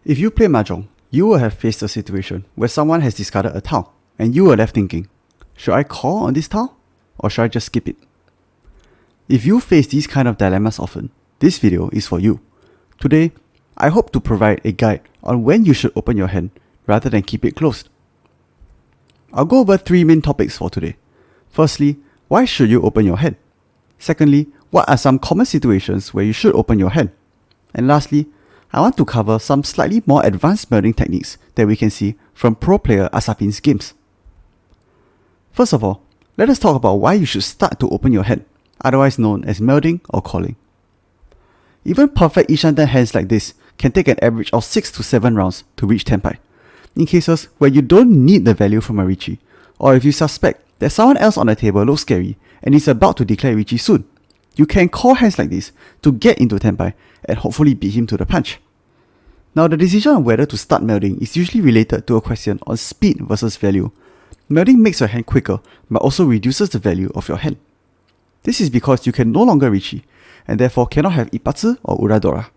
If you play Mahjong, you will have faced a situation where someone has discarded a tile, and you are left thinking, should I call on this tile, or should I just skip it? If you face these kind of dilemmas often, this video is for you. Today, I hope to provide a guide on when you should open your hand rather than keep it closed. I'll go over 3 main topics for today. Firstly, why should you open your hand? Secondly, what are some common situations where you should open your hand? And lastly, I want to cover some slightly more advanced melding techniques that we can see from pro player Asapin's games. First of all, let us talk about why you should start to open your hand, otherwise known as melding or calling. Even perfect Ishanten hands like this can take an average of 6 to 7 rounds to reach Tenpai, in cases where you don't need the value from a Riichi, or if you suspect that someone else on the table looks scary and is about to declare Riichi soon. You can call hands like this to get into Tenpai and hopefully beat him to the punch. Now, the decision on whether to start melding is usually related to a question on speed versus value. Melding makes your hand quicker but also reduces the value of your hand. This is because you can no longer Riichi and therefore cannot have ippatsu or Dora.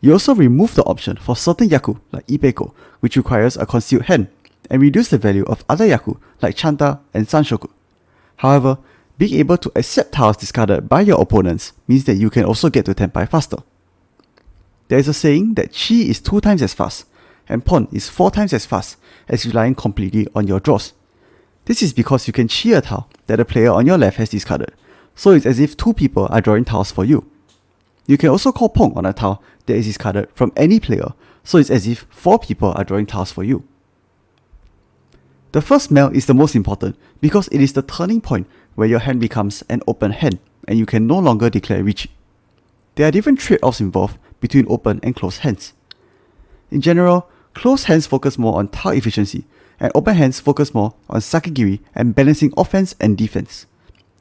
You also remove the option for certain Yaku like ippatsu, which requires a concealed hand, and reduce the value of other Yaku like Chanta and Sanshoku. However, being able to accept tiles discarded by your opponents means that you can also get to Tenpai faster. There is a saying that Chi is 2 times as fast, and Pawn is 4 times as fast as relying completely on your draws. This is because you can Chi a tile that the player on your left has discarded, so it's as if 2 people are drawing tiles for you. You can also call Pong on a tile that is discarded from any player, so it's as if 4 people are drawing tiles for you. The first meld is the most important because it is the turning point where your hand becomes an open hand and you can no longer declare Riichi. There are different trade-offs involved between open and closed hands. In general, closed hands focus more on tile efficiency and open hands focus more on sakigiri and balancing offense and defense.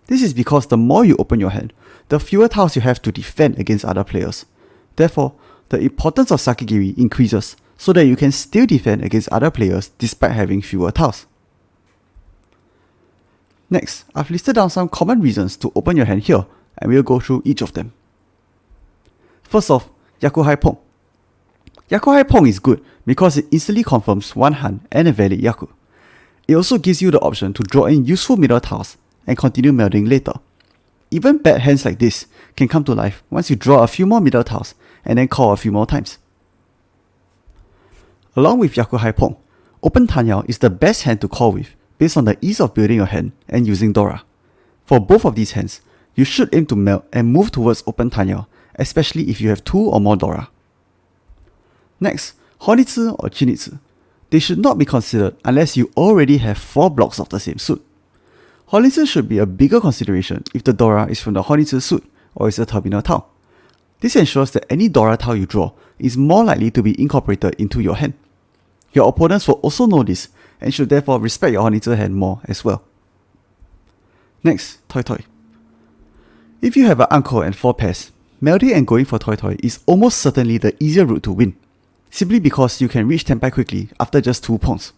This is because the more you open your hand, the fewer tiles you have to defend against other players. Therefore, the importance of sakigiri increases so that you can still defend against other players despite having fewer tiles. Next, I've listed down some common reasons to open your hand here, and we'll go through each of them. First off, Yakuhai Pong. Yakuhai Pong is good because it instantly confirms one hand and a valid Yaku. It also gives you the option to draw in useful middle tiles and continue melding later. Even bad hands like this can come to life once you draw a few more middle tiles and then call a few more times. Along with Yakuhai Pong, open tanyao is the best hand to call with based on the ease of building your hand and using Dora. For both of these hands, you should aim to meld and move towards open tanyao, especially if you have 2 or more Dora. Next, Honitsu or Chinitsu. They should not be considered unless you already have 4 blocks of the same suit. Honitsu should be a bigger consideration if the Dora is from the Honitsu suit or is a terminal tile. This ensures that any Dora tile you draw is more likely to be incorporated into your hand. Your opponents will also know this and should therefore respect your Honitsu hand more as well. Next, Toitoi. If you have an Anko and 4 pairs, melding and going for Toitoi is almost certainly the easier route to win, simply because you can reach Tenpai quickly after just 2 pawns.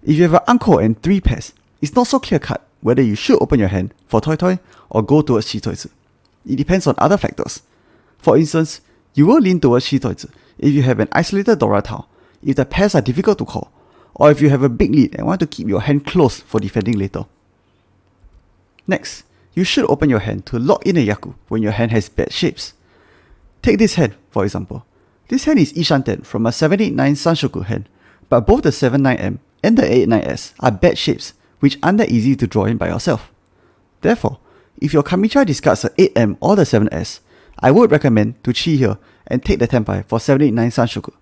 If you have an Anko and 3 pairs, it's not so clear-cut whether you should open your hand for Toitoi or go towards Chitoitsu. It depends on other factors. For instance, you will lean towards Chitoitsu if you have an isolated Dora tile, if the pairs are difficult to call, or if you have a big lead and want to keep your hand close for defending later. Next, you should open your hand to lock in a Yaku when your hand has bad shapes. Take this hand, for example. This hand is Ishanten from a 789 Sanshoku hand, but both the 79M and the 89S are bad shapes, which aren't that easy to draw in by yourself. Therefore, if your Kamicha discards the 8M or the 7S, I would recommend to Chi here and take the Tenpai for 789 Sanshoku.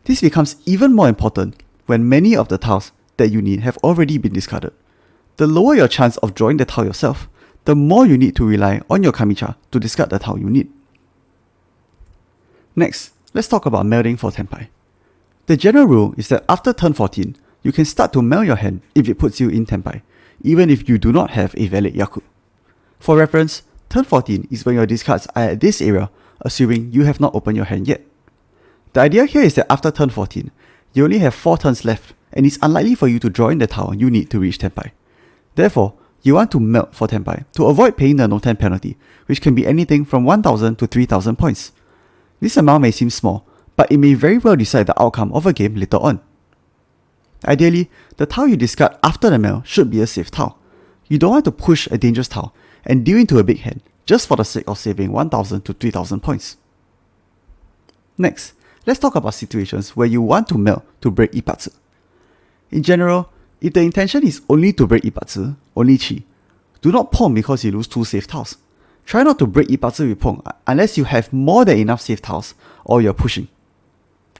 This becomes even more important when many of the tiles that you need have already been discarded. The lower your chance of drawing the tile yourself, the more you need to rely on your Kamicha to discard the tile you need. Next, let's talk about melding for Tenpai. The general rule is that after turn 14, you can start to meld your hand if it puts you in Tenpai, even if you do not have a valid Yaku. For reference, turn 14 is when your discards are at this area, assuming you have not opened your hand yet. The idea here is that after turn 14, you only have 4 turns left, and it's unlikely for you to draw in the tile you need to reach Tenpai. Therefore, you want to meld for Tenpai to avoid paying the no-ten penalty, which can be anything from 1000 to 3000 points. This amount may seem small, but it may very well decide the outcome of a game later on. Ideally, the tile you discard after the meld should be a safe tile. You don't want to push a dangerous tile and deal into a big hand just for the sake of saving 1000 to 3000 points. Next, let's talk about situations where you want to meld to break ippatsu. In general, if the intention is only to break ippatsu, only chi, do not pong because you lose 2 safe tiles. Try not to break ippatsu with pong unless you have more than enough safe tiles or you're pushing.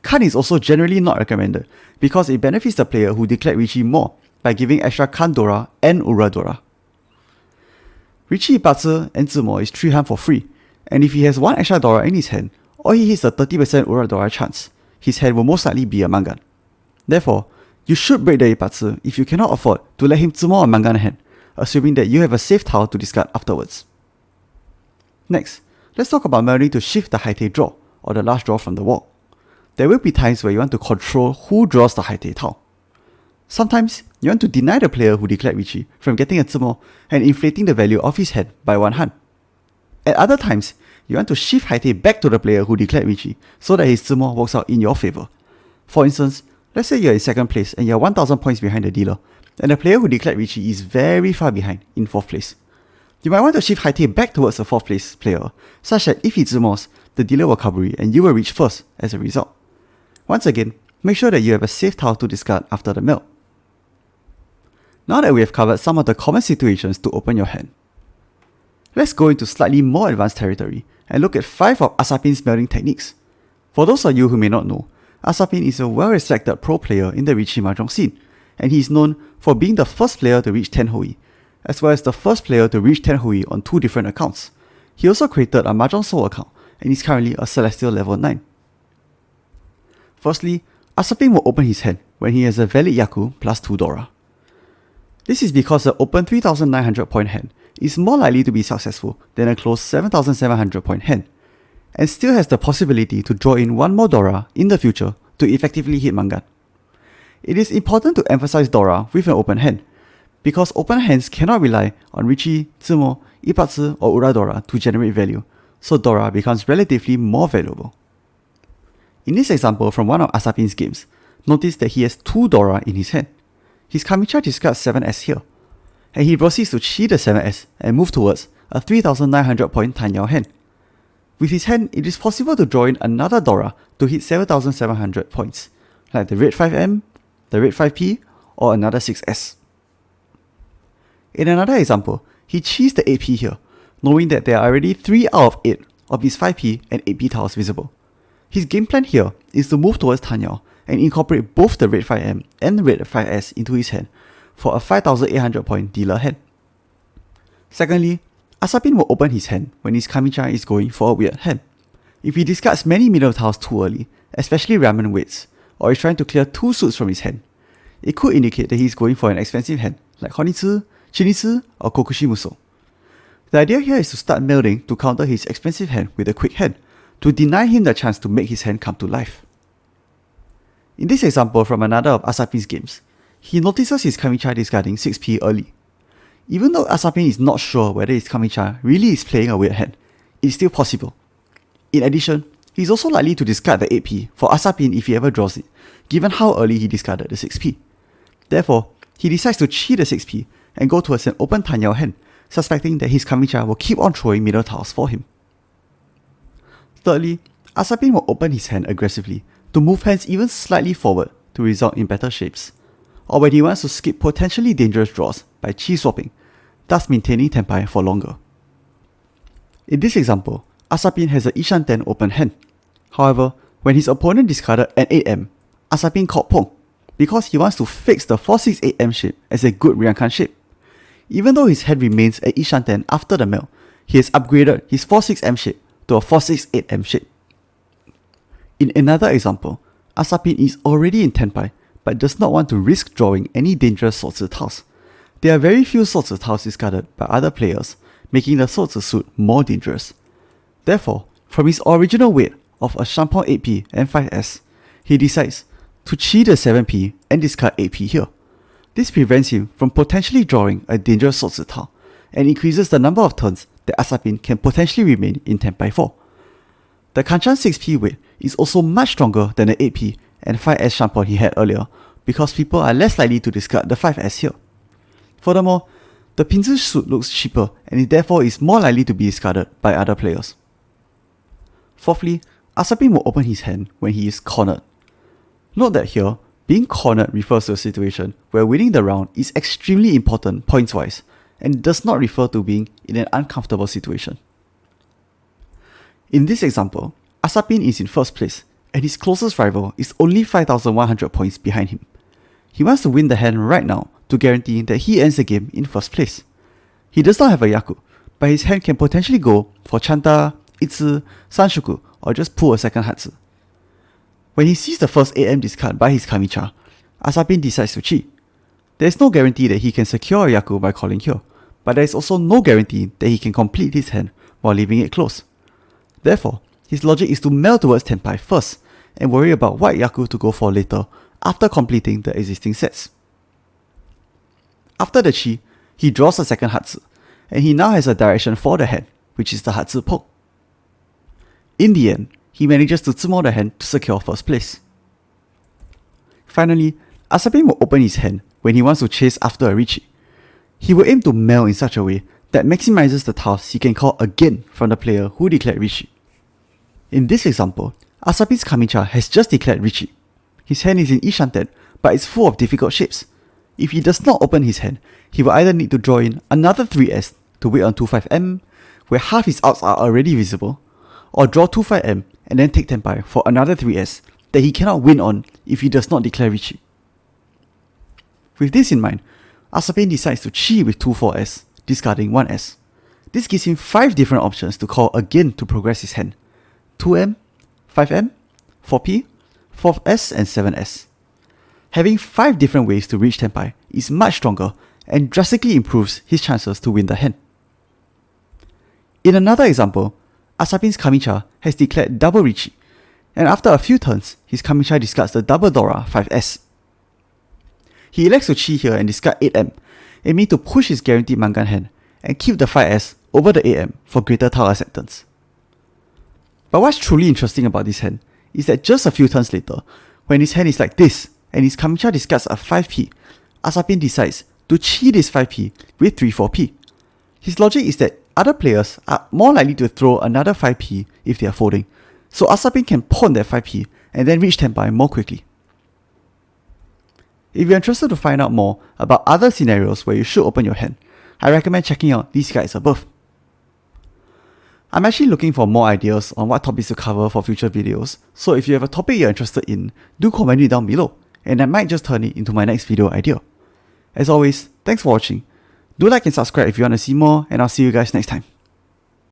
Kan is also generally not recommended because it benefits the player who declared Riichi more by giving extra kan Dora and ura Dora. Riichi ippatsu and Zumo is 3 hand for free, and if he has 1 extra Dora in his hand, or he hits a 30% ura Dora chance, his hand will most likely be a mangan. Therefore, you should break the ippatsu if you cannot afford to let him Zumo a mangan hand, assuming that you have a safe tile to discard afterwards. Next, let's talk about melding to shift the haitei draw, or the last draw from the wall. There will be times where you want to control who draws the haitei tile. Sometimes, you want to deny the player who declared Riichi from getting a Zumo and inflating the value of his hand by 1 hand. At other times, you want to shift haitei back to the player who declared Riichi so that his Zumo works out in your favor. For instance, let's say you're in 2nd place and you're 1000 points behind the dealer, and the player who declared Riichi is very far behind in 4th place. You might want to shift haitei back towards the 4th place player, such that if he Zumos, the dealer will recovery and you will reach first as a result. Once again, make sure that you have a safe tile to discard after the meld. Now that we have covered some of the common situations to open your hand, let's go into slightly more advanced territory and look at 5 of Asapin's melding techniques. For those of you who may not know, Asapin is a well-respected pro player in the Riichi Mahjong scene, and he is known for being the first player to reach 10 Hui, as well as the first player to reach 10 Hui on 2 different accounts. He also created a Mahjong Soul account, and is currently a Celestial level 9. Firstly, Asapin will open his hand when he has a valid Yaku plus 2 Dora. This is because the open 3900 point hand is more likely to be successful than a closed 7700 point hand, and still has the possibility to draw in 1 more Dora in the future to effectively hit mangan. It is important to emphasize Dora with an open hand, because open hands cannot rely on Riichi, Zumo, ippatsu or ura Dora to generate value, so Dora becomes relatively more valuable. In this example from one of Asapin's games, notice that he has 2 Dora in his hand. His Kamicha discards 7S here, and he proceeds to chi the 7S and move towards a 3900 point tanyao hand. With his hand, it is possible to draw in another Dora to hit 7700 points, like the red 5M, the red 5P, or another 6S. In another example, he chis the 8P here, knowing that there are already 3 out of 8 of his 5P and 8P tiles visible. His game plan here is to move towards tanyao and incorporate both the red 5M and the red 5S into his hand for a 5800 point dealer hand. Secondly, Asapin will open his hand when his Kamicha is going for a weird hand. If he discards many middle tiles too early, especially ramen weights, or is trying to clear 2 suits from his hand, it could indicate that he is going for an expensive hand like Honitsu, Chinitsu, or Kokushimuso. The idea here is to start melding to counter his expensive hand with a quick hand, to deny him the chance to make his hand come to life. In this example from another of Asapin's games, he notices his Kamicha discarding 6P early. Even though Asapin is not sure whether his Kamicha really is playing a weird hand, it is still possible. In addition, he is also likely to discard the 8P for Asapin if he ever draws it, given how early he discarded the 6P. Therefore, he decides to chi the 6P and go towards an open tanyao hand, suspecting that his Kamicha will keep on throwing middle tiles for him. Thirdly, Asapin will open his hand aggressively to move hands even slightly forward to result in better shapes, or when he wants to skip potentially dangerous draws by chi swapping, thus maintaining tempai for longer. In this example, Asapin has an Ishan 10 open hand. However, when his opponent discarded an 8M, Asapin called Pong, because he wants to fix the 468M shape as a good Ryankan shape. Even though his hand remains at Ishan 10 after the meld, he has upgraded his 46M shape to a 468M shape. In another example, Asapin is already in Tenpai, but does not want to risk drawing any dangerous Sozi tiles. There are very few Sozi tiles discarded by other players, making the Sozi suit more dangerous. Therefore, from his original weight of a Shampoo 8P and 5S, he decides to chi the 7P and discard 8P here. This prevents him from potentially drawing a dangerous Sozi tile, and increases the number of turns that Asapin can potentially remain in Tenpai for. The Kanchan 6p weight is also much stronger than the 8p and 5s shampoo he had earlier, because people are less likely to discard the 5s here. Furthermore, the Pinzu suit looks cheaper and it therefore is more likely to be discarded by other players. Fourthly, Asapin will open his hand when he is cornered. Note that here, being cornered refers to a situation where winning the round is extremely important points-wise, and does not refer to being in an uncomfortable situation. In this example, Asapin is in first place, and his closest rival is only 5,100 points behind him. He wants to win the hand right now to guarantee that he ends the game in first place. He does not have a Yaku, but his hand can potentially go for Chanta, Itsu, Sanshuku, or just pull a second Hatsu. When he sees the first AM discard by his Kamicha, Asapin decides to cheat. There is no guarantee that he can secure a Yaku by calling here, but there is also no guarantee that he can complete his hand while leaving it closed. Therefore, his logic is to meld towards Tenpai first and worry about what Yaku to go for later after completing the existing sets. After the chi, he draws a second Hatsu, and he now has a direction for the hand, which is the Hatsu poke. In the end, he manages to tsumo the hand to secure first place. Finally, Asapin will open his hand when he wants to chase after a Riichi. He will aim to meld in such a way that maximizes the tiles he can call again from the player who declared Riichi. In this example, Asapin's Kamicha has just declared Riichi. His hand is in Ishanten, but it's full of difficult shapes. If he does not open his hand, he will either need to draw in another 3S to wait on 25M, where half his outs are already visible, or draw 25M and then take Tenpai for another 3S that he cannot win on if he does not declare Riichi. With this in mind, Asapin decides to chi with 2-4S, discarding 1S. This gives him 5 different options to call again to progress his hand: 2M, 5M, 4P, 4S and 7S. Having 5 different ways to reach Tenpai is much stronger and drastically improves his chances to win the hand. In another example, Asapin's Kamicha has declared double Riichi, and after a few turns, his Kamicha discards the double Dora 5S. He elects to chi here and discard 8M, aiming to push his guaranteed Mangan hand and keep the 5S over the 8M for greater tile acceptance. But what's truly interesting about this hand is that just a few turns later, when his hand is like this and his Kamicha discards a 5P, Asapin decides to chi this 5P with 3-4P. His logic is that other players are more likely to throw another 5P if they are folding, so Asapin can pawn that 5P and then reach Tenpai more quickly. If you're interested to find out more about other scenarios where you should open your hand, I recommend checking out these guides above. I'm actually looking for more ideas on what topics to cover for future videos, so if you have a topic you're interested in, do comment it down below, and I might just turn it into my next video idea. As always, thanks for watching. Do like and subscribe if you want to see more, and I'll see you guys next time.